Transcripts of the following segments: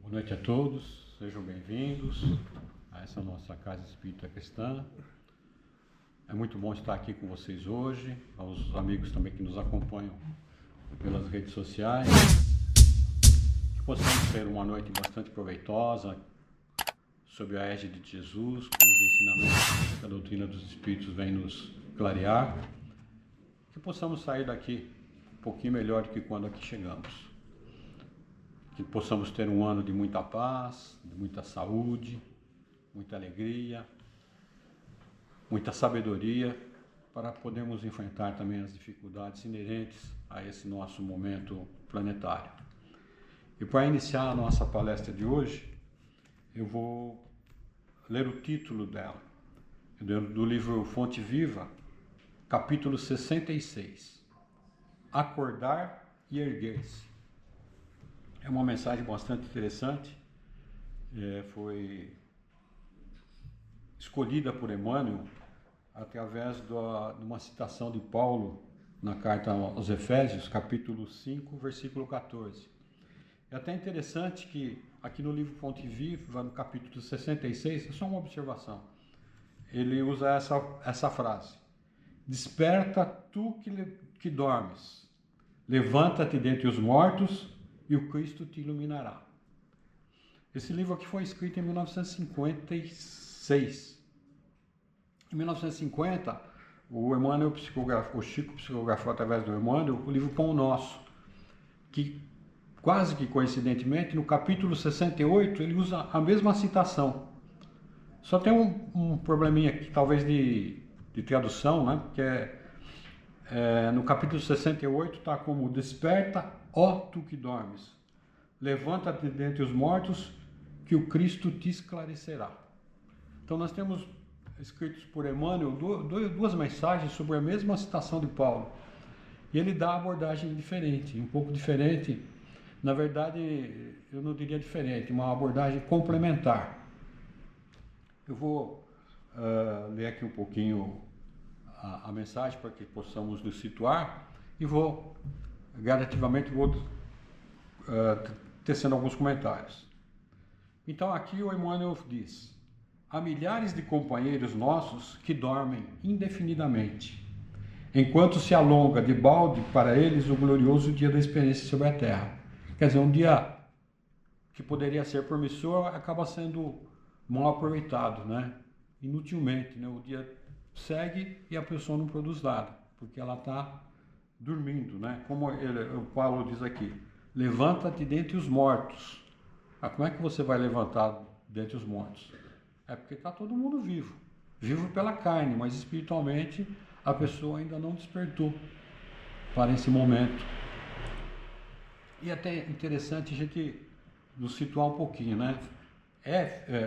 Boa noite a todos, sejam bem-vindos a essa nossa Casa Espírita Cristã. É muito bom estar aqui com vocês hoje, aos amigos também que nos acompanham pelas redes sociais. Que possamos ter uma noite bastante proveitosa, sob a égide de Jesus, com os ensinamentos que a doutrina dos Espíritos vem nos clarear. Que possamos sair daqui um pouquinho melhor do que quando aqui chegamos. Que possamos ter um ano de muita paz, de muita saúde, muita alegria, muita sabedoria, para podermos enfrentar também as dificuldades inerentes a esse nosso momento planetário. E para iniciar a nossa palestra de hoje, eu vou ler o título dela, do livro Fonte Viva, capítulo 66, Acordar e Erguer-se. É uma mensagem bastante interessante, foi escolhida por Emmanuel através de uma citação de Paulo na carta aos Efésios, capítulo 5, versículo 14. É até interessante que aqui no livro Fonte Viva, no capítulo 66, é só uma observação, ele usa essa frase: desperta tu que dormes, levanta-te dentre os mortos e o Cristo te iluminará. Esse livro aqui foi escrito em 1956. Em 1950, o Chico psicografou através do Emmanuel o livro Pão Nosso, que quase que coincidentemente, no capítulo 68, ele usa a mesma citação. Só tem um probleminha aqui, talvez de tradução, né? Que no capítulo 68 está como: desperta, ó tu que dormes, levanta-te dentre os mortos, que o Cristo te esclarecerá. Então nós temos escritos por Emmanuel duas mensagens sobre a mesma citação de Paulo. E ele dá abordagem diferente, um pouco diferente. Na verdade, eu não diria diferente, uma abordagem complementar. Eu vou ler aqui um pouquinho a mensagem para que possamos nos situar e gradativamente vou tecendo alguns comentários. Então aqui o Emmanuel diz: há milhares de companheiros nossos que dormem indefinidamente, enquanto se alonga de balde para eles o glorioso dia da experiência sobre a Terra. Quer dizer, um dia que poderia ser promissor acaba sendo mal aproveitado, né? Inutilmente, né? O dia segue e a pessoa não produz nada, porque ela está dormindo, né? Como o Paulo diz aqui: levanta-te dentre os mortos. Como é que você vai levantar dentre os mortos? É porque está todo mundo vivo pela carne, mas espiritualmente a pessoa ainda não despertou para esse momento. E até interessante a gente nos situar um pouquinho, né?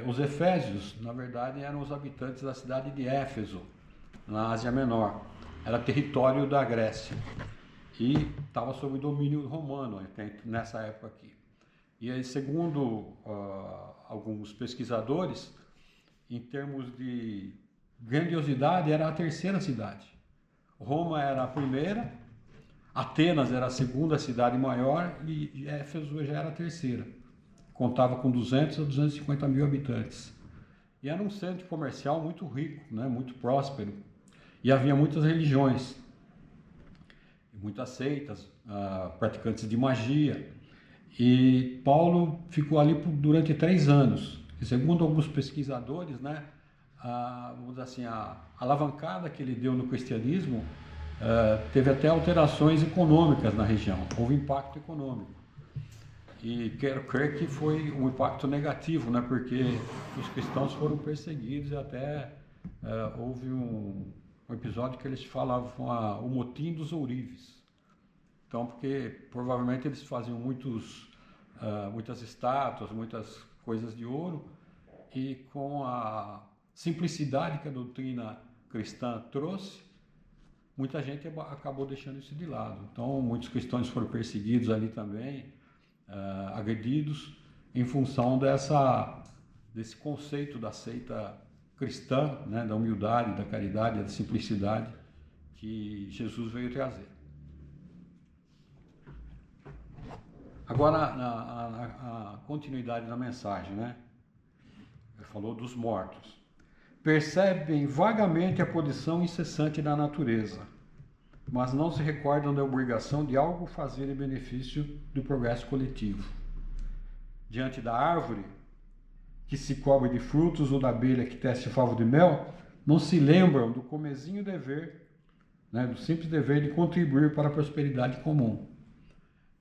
Os Efésios, na verdade, eram os habitantes da cidade de Éfeso, na Ásia Menor. Era território da Grécia e estava sob domínio romano nessa época aqui. E aí, segundo alguns pesquisadores, em termos de grandiosidade, era a terceira cidade. Roma era a primeira, Atenas era a segunda cidade maior e Éfeso já era a terceira. Contava com 200 a 250 mil habitantes. E era um centro comercial muito rico, né, muito próspero. E havia muitas religiões, muitas seitas, praticantes de magia. E Paulo ficou ali durante 3 anos. E segundo alguns pesquisadores, né, vamos dizer assim, a alavancada que ele deu no cristianismo teve até alterações econômicas na região. Houve impacto econômico. E quero crer que foi um impacto negativo, né, porque os cristãos foram perseguidos e até houve um episódio que eles falavam o motim dos ourives. Então, porque provavelmente eles faziam muitas estátuas, muitas coisas de ouro, e com a simplicidade que a doutrina cristã trouxe, muita gente acabou deixando isso de lado. Então, muitos cristãos foram perseguidos ali também, agredidos, em função desse conceito da seita cristã, né, da humildade, da caridade, da simplicidade que Jesus veio trazer. Agora, a continuidade da mensagem, né? Ele falou dos mortos. Percebem vagamente a posição incessante da natureza, mas não se recordam da obrigação de algo fazer em benefício do progresso coletivo. Diante da árvore que se cobre de frutos ou da abelha que tece favo de mel, não se lembram do comezinho dever, né, do simples dever de contribuir para a prosperidade comum.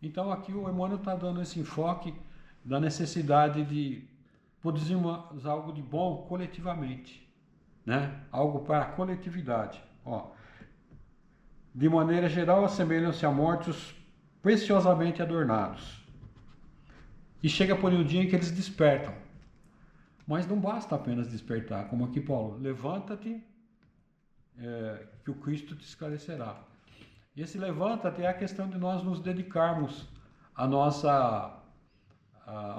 Então aqui o Emmanuel está dando esse enfoque da necessidade de produzirmos algo de bom coletivamente, né? Algo para a coletividade. Ó, de maneira geral, assemelham-se a mortos preciosamente adornados. E chega por um dia em que eles despertam. Mas não basta apenas despertar, como aqui Paulo, levanta-te, que o Cristo te esclarecerá. E esse levanta-te é a questão de nós nos dedicarmos ao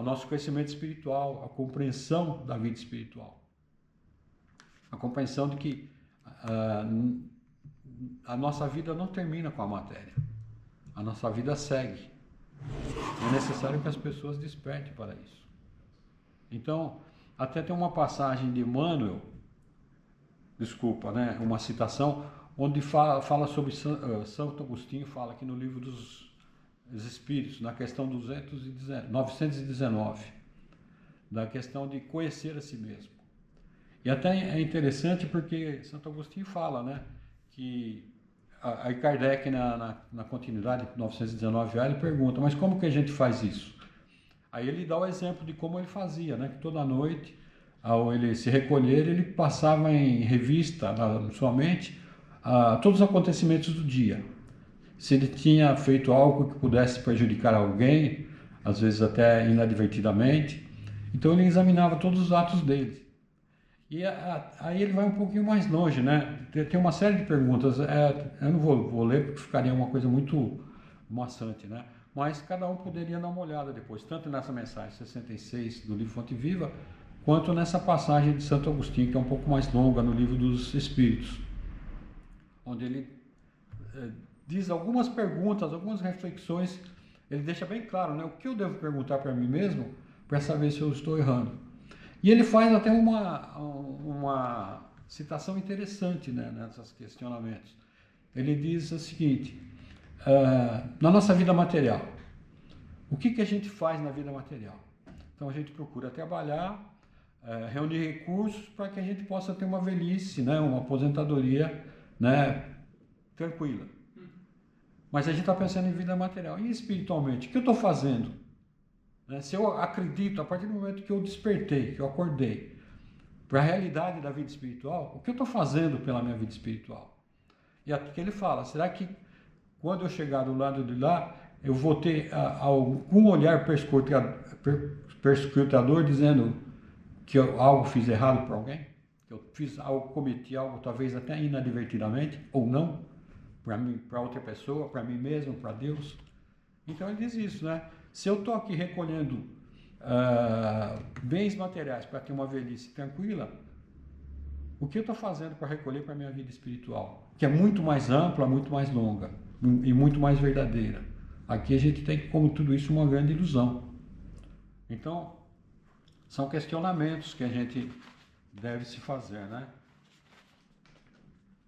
nosso crescimento espiritual, à compreensão da vida espiritual. A compreensão de que a nossa vida não termina com a matéria. A nossa vida segue. É necessário que as pessoas despertem para isso. Então, até tem uma passagem de Emmanuel, uma citação, onde fala sobre Santo Agostinho, fala aqui no livro dos Espíritos, na questão 919, da questão de conhecer a si mesmo. E até é interessante porque Santo Agostinho fala, né, que aí Kardec, na continuidade, 919A, ele pergunta, mas como que a gente faz isso? Aí ele dá o exemplo de como ele fazia, né, que toda noite, ao ele se recolher, ele passava em revista na sua mente todos os acontecimentos do dia. Se ele tinha feito algo que pudesse prejudicar alguém, às vezes até inadvertidamente, então ele examinava todos os atos dele. E aí ele vai um pouquinho mais longe, né? Tem uma série de perguntas, eu não vou ler porque ficaria uma coisa muito maçante, né? Mas cada um poderia dar uma olhada depois, tanto nessa mensagem 66 do livro Fonte Viva, quanto nessa passagem de Santo Agostinho, que é um pouco mais longa, no livro dos Espíritos, onde ele diz algumas perguntas, algumas reflexões, ele deixa bem claro, né, o que eu devo perguntar para mim mesmo para saber se eu estou errando. E ele faz até uma citação interessante, né, nesses questionamentos. Ele diz o seguinte, na nossa vida material, o que a gente faz na vida material? Então a gente procura trabalhar, reunir recursos para que a gente possa ter uma velhice, né, uma aposentadoria, né, tranquila. Mas a gente está pensando em vida material. E espiritualmente, o que eu estou fazendo? Se eu acredito, a partir do momento que eu despertei, que eu acordei, para a realidade da vida espiritual, o que eu estou fazendo pela minha vida espiritual? E aqui ele fala, será que quando eu chegar do lado de lá, eu vou ter algum olhar perscrutador dizendo que eu algo fiz errado para alguém? Que eu fiz algo, cometi algo, talvez até inadvertidamente, ou não, para mim, para outra pessoa, para mim mesmo, para Deus? Então ele diz isso, né? Se eu estou aqui recolhendo bens materiais para ter uma velhice tranquila, o que eu estou fazendo para recolher para a minha vida espiritual? Que é muito mais ampla, muito mais longa e muito mais verdadeira. Aqui a gente tem, como tudo isso, uma grande ilusão. Então, são questionamentos que a gente deve se fazer, né?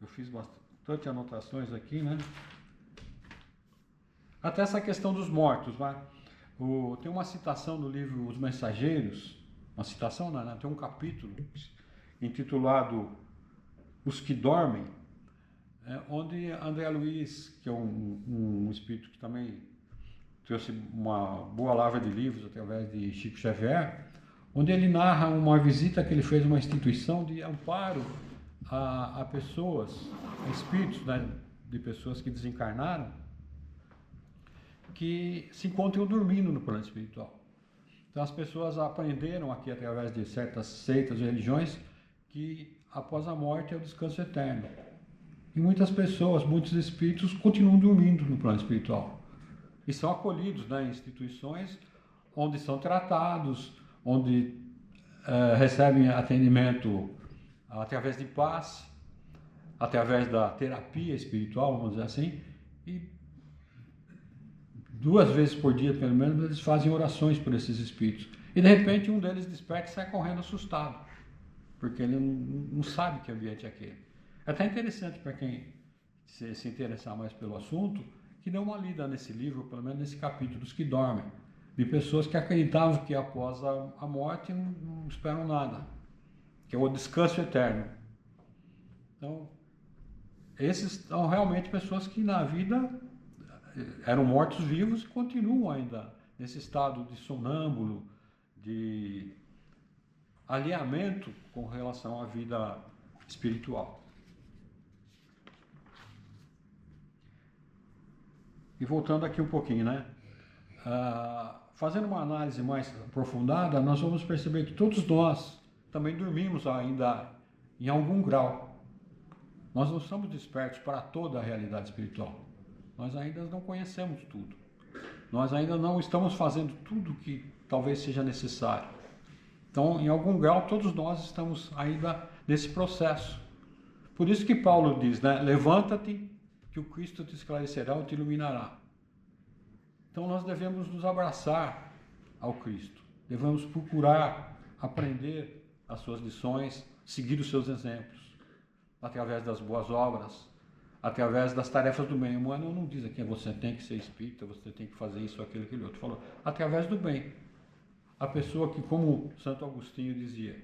Eu fiz bastante anotações aqui, né? Até essa questão dos mortos, né? Tem uma citação no livro Os Mensageiros, uma citação, né? Tem um capítulo intitulado Os que Dormem, onde André Luiz, que é um espírito que também trouxe uma boa lavra de livros através de Chico Xavier, onde ele narra uma visita que ele fez a uma instituição de amparo a pessoas, a espíritos, né, de pessoas que desencarnaram, que se encontram dormindo no plano espiritual. Então as pessoas aprenderam aqui através de certas seitas e religiões que após a morte é o descanso eterno. E muitas pessoas, muitos espíritos continuam dormindo no plano espiritual. E são acolhidos, né, em instituições onde são tratados, onde recebem atendimento através de passe, através da terapia espiritual, vamos dizer assim, e 2 vezes por dia, pelo menos, eles fazem orações por esses espíritos. E de repente um deles desperta e sai correndo assustado, porque ele não sabe que ambiente é aquele. É até interessante para quem se interessar mais pelo assunto, que dê uma lida nesse livro, pelo menos nesse capítulo, dos que dormem, de pessoas que acreditavam que após a morte não esperam nada, que é o descanso eterno. Então, esses são realmente pessoas que na vida eram mortos-vivos e continuam ainda nesse estado de sonâmbulo, de alinhamento com relação à vida espiritual. E voltando aqui um pouquinho, né? Fazendo uma análise mais aprofundada, nós vamos perceber que todos nós também dormimos ainda em algum grau. Nós não somos despertos para toda a realidade espiritual. Nós ainda não conhecemos tudo. Nós ainda não estamos fazendo tudo que talvez seja necessário. Então, em algum grau, todos nós estamos ainda nesse processo. Por isso que Paulo diz, né? Levanta-te, que o Cristo te esclarecerá ou te iluminará. Então nós devemos nos abraçar ao Cristo. Devemos procurar aprender as suas lições, seguir os seus exemplos, através das boas obras, através das tarefas do bem. O Emmanuel não diz aqui, você tem que ser espírita, você tem que fazer isso, aquilo, aquele outro. Falou, através do bem. A pessoa que, como Santo Agostinho dizia,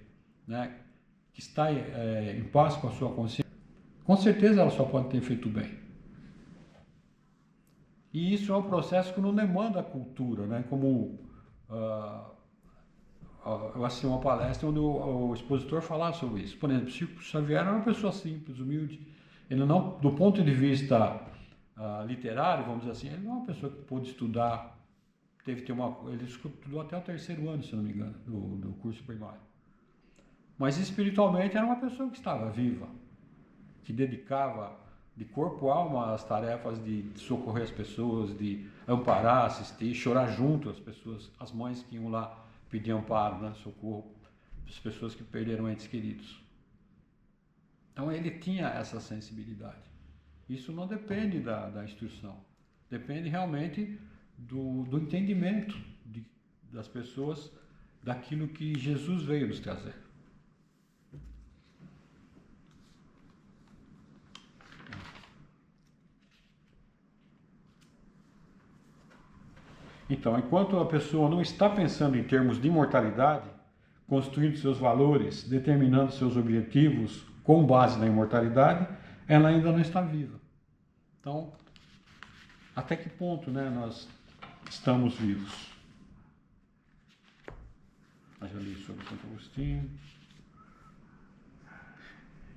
né, que está em paz com a sua consciência, com certeza ela só pode ter feito bem. E isso é um processo que não demanda cultura, né? Como eu assisti uma palestra onde o expositor falava sobre isso. Por exemplo, Chico Xavier era uma pessoa simples, humilde. Ele não, do ponto de vista literário, vamos dizer assim, ele não é uma pessoa que pôde estudar, ele estudou até o 3º ano, se não me engano, do curso primário. Mas espiritualmente era uma pessoa que estava viva, que dedicava de corpo e alma as tarefas de socorrer as pessoas, de amparar, assistir, chorar junto às pessoas, as mães que iam lá pedir amparo, né, socorro, as pessoas que perderam entes queridos. Então ele tinha essa sensibilidade. Isso não depende da instrução, depende realmente do entendimento das pessoas daquilo que Jesus veio nos trazer. Então, enquanto a pessoa não está pensando em termos de imortalidade, construindo seus valores, determinando seus objetivos com base na imortalidade, ela ainda não está viva. Então, até que ponto, né, nós estamos vivos? Eu já li sobre Santo Agostinho.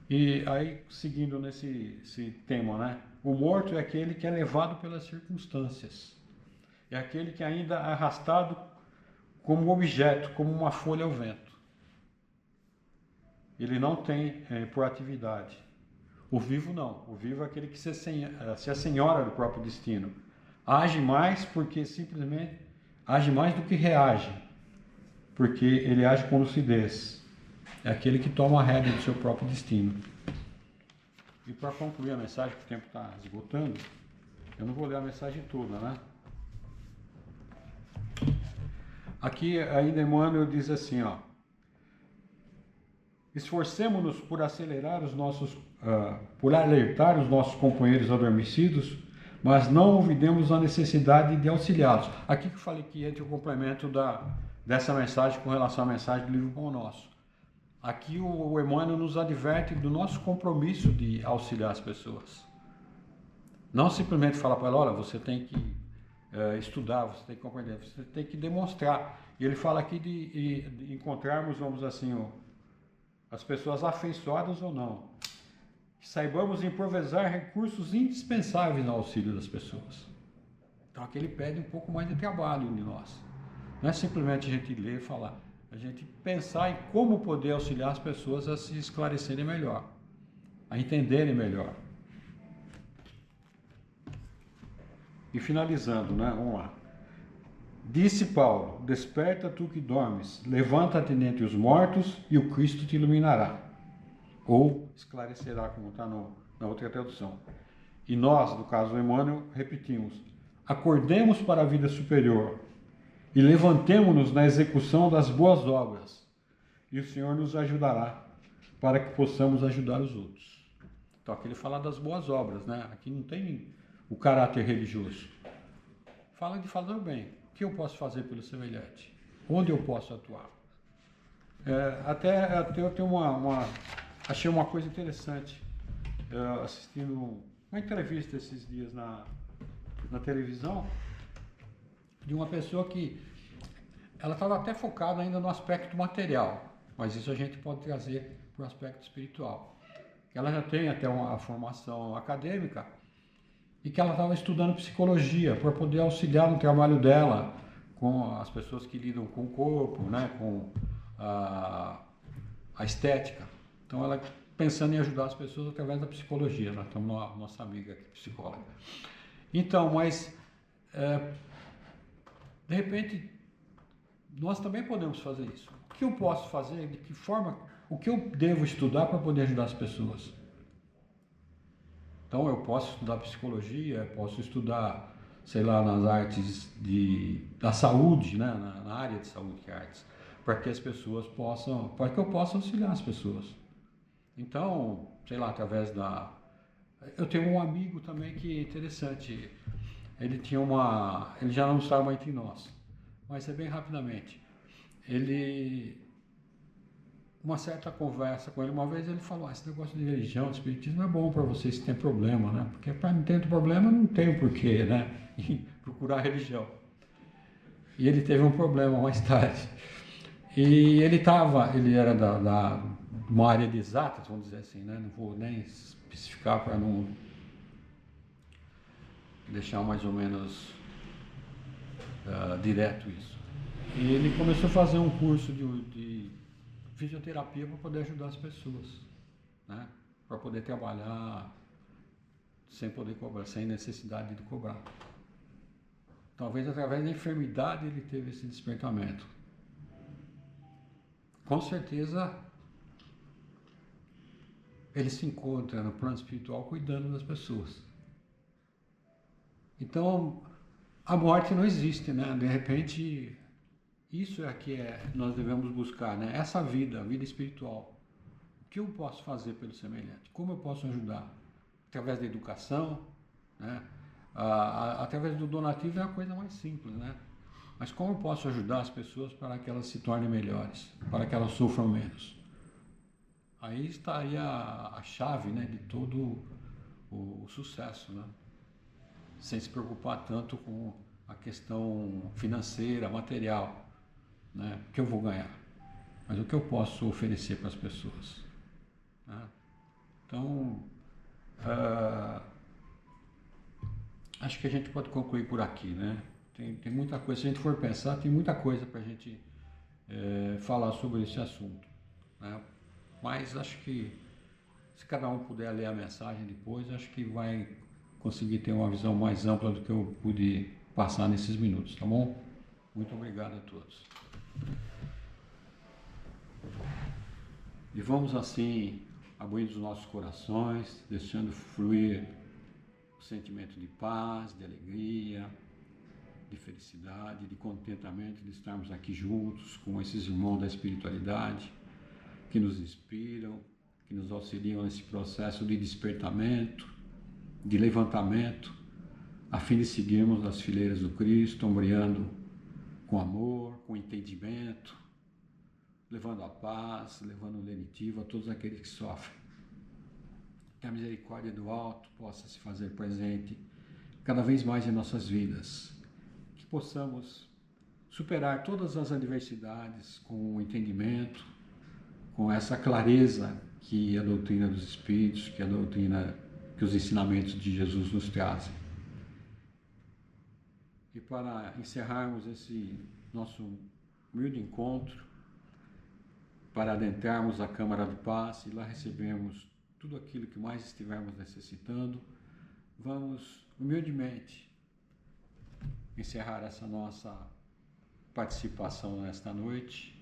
E aí, seguindo nesse tema, né? O morto é aquele que é levado pelas circunstâncias. É aquele que ainda é arrastado como objeto, como uma folha ao vento. Ele não tem proatividade. O vivo não. O vivo é aquele que se assenhora do próprio destino. Age mais porque simplesmente age mais do que reage. Porque ele age com lucidez. É aquele que toma a rédea do seu próprio destino. E para concluir a mensagem, que o tempo está esgotando, eu não vou ler a mensagem toda, né? Aqui ainda Emmanuel diz assim, ó: esforcemo-nos por acelerar por alertar os nossos companheiros adormecidos, mas não olvidemos a necessidade de auxiliá-los. Aqui que eu falei que entra o complemento dessa mensagem com relação à mensagem do livro Pão Nosso. Aqui o Emmanuel nos adverte do nosso compromisso de auxiliar as pessoas. Não simplesmente falar para ela, olha, você tem que estudar, você tem que compreender, você tem que demonstrar. E ele fala aqui de encontrarmos, vamos dizer assim, as pessoas afeiçoadas ou não. Que saibamos improvisar recursos indispensáveis no auxílio das pessoas. Então aqui ele pede um pouco mais de trabalho de nós. Não é simplesmente a gente ler e falar, a gente pensar em como poder auxiliar as pessoas a se esclarecerem melhor, a entenderem melhor. E finalizando, né? Vamos lá. Disse Paulo, desperta tu que dormes, levanta-te dentre os mortos e o Cristo te iluminará. Ou esclarecerá, como está na outra tradução. E nós, no caso do Emmanuel, repetimos, acordemos para a vida superior e levantemo-nos na execução das boas obras, e o Senhor nos ajudará para que possamos ajudar os outros. Então aqui ele fala das boas obras, né? Aqui não tem o caráter religioso. Fala de fazer o bem. O que eu posso fazer pelo semelhante? Onde eu posso atuar? Até eu tenho achei uma coisa interessante, assistindo uma entrevista esses dias na televisão, de uma pessoa que ela estava até focada ainda no aspecto material, mas isso a gente pode trazer para o aspecto espiritual. Ela já tem até uma formação acadêmica e que ela estava estudando psicologia para poder auxiliar no trabalho dela com as pessoas que lidam com o corpo, né, com a estética. Então ela pensando em ajudar as pessoas através da psicologia. Nós temos nossa amiga aqui, psicóloga. Então, mas de repente nós também podemos fazer isso. O que eu posso fazer? De que forma? O que eu devo estudar para poder ajudar as pessoas? Então eu posso estudar psicologia, posso estudar, sei lá, nas artes da saúde, né? na área de saúde e artes, para que as pessoas possam, para que eu possa auxiliar as pessoas. Então, sei lá, através eu tenho um amigo também que é interessante, ele já não está mais entre nós, mas é bem rapidamente. Uma certa conversa com ele, uma vez ele falou, esse negócio de religião, de espiritismo é bom para vocês que têm problema, né? Porque para não ter problema não tem porquê, né? Procurar religião. E ele teve um problema mais tarde. E ele era da uma área de exatas, vamos dizer assim, né? Não vou nem especificar para não deixar mais ou menos direto isso. E ele começou a fazer um curso de fisioterapia para poder ajudar as pessoas, né? Para poder trabalhar sem poder cobrar, sem necessidade de cobrar. Talvez através da enfermidade ele teve esse despertamento. Com certeza ele se encontra no plano espiritual cuidando das pessoas. Então a morte não existe, né? De repente isso é que nós devemos buscar, né? Essa vida, a vida espiritual. O que eu posso fazer pelo semelhante? Como eu posso ajudar? Através da educação, né? Através do donativo é a coisa mais simples, né? Mas como eu posso ajudar as pessoas para que elas se tornem melhores, para que elas sofram menos? Aí estaria a chave, né, de todo o sucesso, né? Sem se preocupar tanto com a questão financeira, material, né? O que eu vou ganhar, mas o que eu posso oferecer para as pessoas, né? Então, acho que a gente pode concluir por aqui, né? Tem muita coisa, se a gente for pensar, tem muita coisa para a gente falar sobre esse assunto, né? Mas acho que se cada um puder ler a mensagem depois, acho que vai conseguir ter uma visão mais ampla do que eu pude passar nesses minutos, tá bom? Muito obrigado a todos. E vamos assim, abrindo os nossos corações, deixando fluir o sentimento de paz, de alegria, de felicidade, de contentamento de estarmos aqui juntos com esses irmãos da espiritualidade que nos inspiram, que nos auxiliam nesse processo de despertamento, de levantamento, a fim de seguirmos as fileiras do Cristo, ombreando com amor, com entendimento, levando a paz, levando o lenitivo a todos aqueles que sofrem. Que a misericórdia do alto possa se fazer presente cada vez mais em nossas vidas, que possamos superar todas as adversidades com o entendimento, com essa clareza que a doutrina dos Espíritos, que os ensinamentos de Jesus nos trazem. E para encerrarmos esse nosso humilde encontro, para adentrarmos a Câmara de Paz e lá recebermos tudo aquilo que mais estivermos necessitando, vamos humildemente encerrar essa nossa participação nesta noite,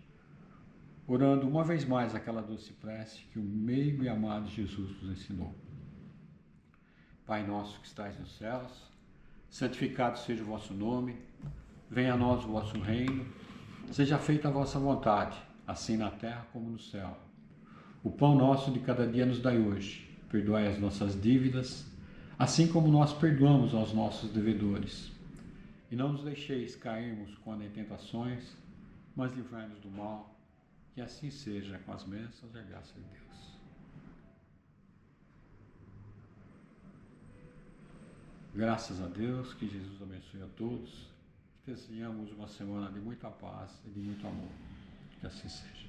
orando uma vez mais aquela doce prece que o meigo e amado Jesus nos ensinou. Pai nosso que estais nos céus, santificado seja o vosso nome, venha a nós o vosso reino, seja feita a vossa vontade, assim na terra como no céu. O pão nosso de cada dia nos dai hoje, perdoai as nossas dívidas, assim como nós perdoamos aos nossos devedores. E não nos deixeis cairmos quando em tentações, mas livrai-nos do mal, que assim seja com as bênçãos e a graça de Deus. Graças a Deus, que Jesus abençoe a todos, que tenhamos uma semana de muita paz e de muito amor, que assim seja.